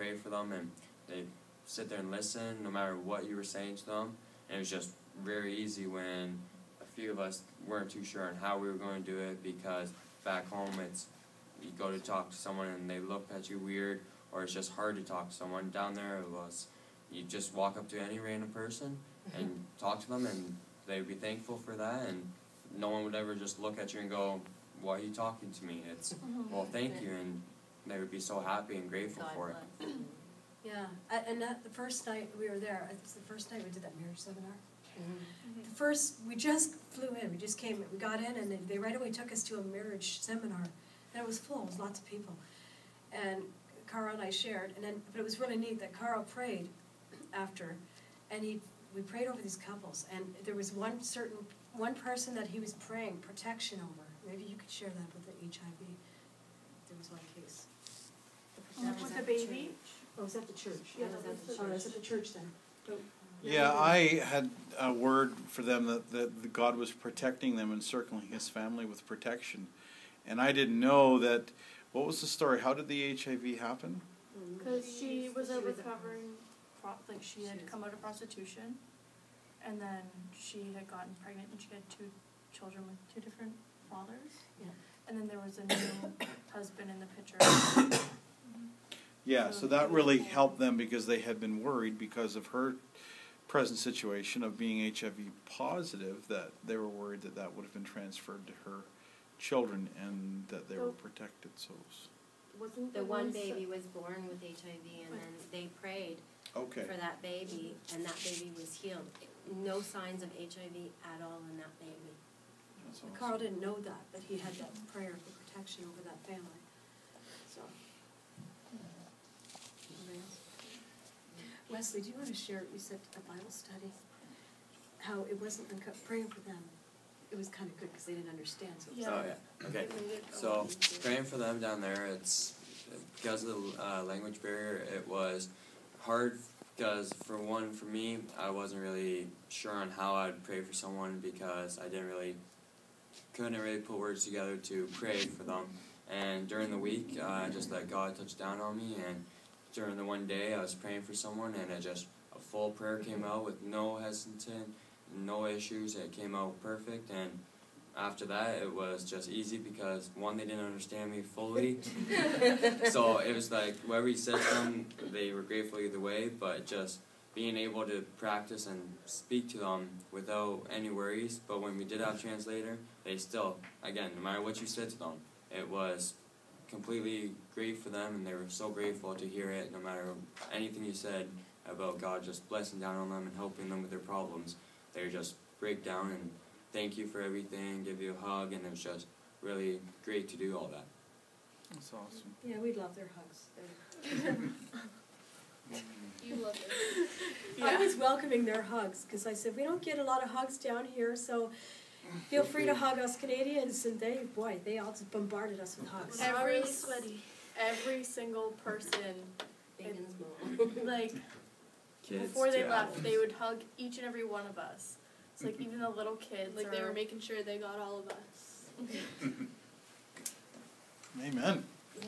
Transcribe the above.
pray for them, and they sit there and listen no matter what you were saying to them. And it was just very easy when a few of us weren't too sure on how we were going to do it, because back home it's you go to talk to someone and they look at you weird, or it's just hard to talk to someone. Down there it was you just walk up to any random person and talk to them, and they would be thankful for that, and no one would ever just look at you and go, "Why are you talking to me?" It's, "Well, thank you," and they would be so happy and grateful for it. Yeah, and the first night we were there, it was the first night we did that marriage seminar. We just flew in, we just came, we got in, and they right away took us to a marriage seminar, and it was full, it was lots of people. And Carl and I shared, but it was really neat that Carl prayed after, and we prayed over these couples, and there was one person that he was praying protection over. Maybe you could share that with the HIV. There was one case. With the baby? Oh, was that the church? Yeah, that's at the church then. Yeah, I had a word for them that God was protecting them, encircling his family with protection. And I didn't know that. What was the story? How did the HIV happen? Because she was a recovering, she had come out of prostitution, and then she had gotten pregnant, and she had 2 children with 2 different fathers. Yeah. And then there was a new husband in the picture. Yeah, so that really helped them, because they had been worried because of her present situation of being HIV positive, that they were worried that would have been transferred to her children and that they were protected. So wasn't the one baby was born with HIV, and then they prayed for that baby, and that baby was healed. No signs of HIV at all in that baby. awesome. Carl didn't know that, but he had that prayer for protection over that family. So. Wesley, do you want to share, you said a Bible study, how it wasn't praying for them. It was kind of good because they didn't understand. So Oh, yeah. Okay. So, praying for them down there, it's because of the language barrier, it was hard because, for me, I wasn't really sure on how I'd pray for someone, because I couldn't really put words together to pray for them. And during the week, I just let God touch down on me, and during the one day I was praying for someone, and a full prayer came out with no hesitant, no issues. It came out perfect, and after that it was just easy because, one, they didn't understand me fully. So it was like whoever you said to them, they were grateful either way, but just being able to practice and speak to them without any worries. But when we did have a translator, they still, again, no matter what you said to them, it was completely great for them, and they were so grateful to hear it. No matter anything you said about God just blessing down on them and helping them with their problems, they just break down and thank you for everything, give you a hug, and it was just really great to do all that. That's awesome. yeah, we love their hugs. You love it. I was welcoming their hugs because I said we don't get a lot of hugs down here, so feel free to hug us Canadians. And they all just bombarded us with hugs. Every single person, Big and small. like, Kids before they to left, adults. they would hug each and every one of us. It's like even the little kids. Like they were making sure they got all of us. Amen. Yeah.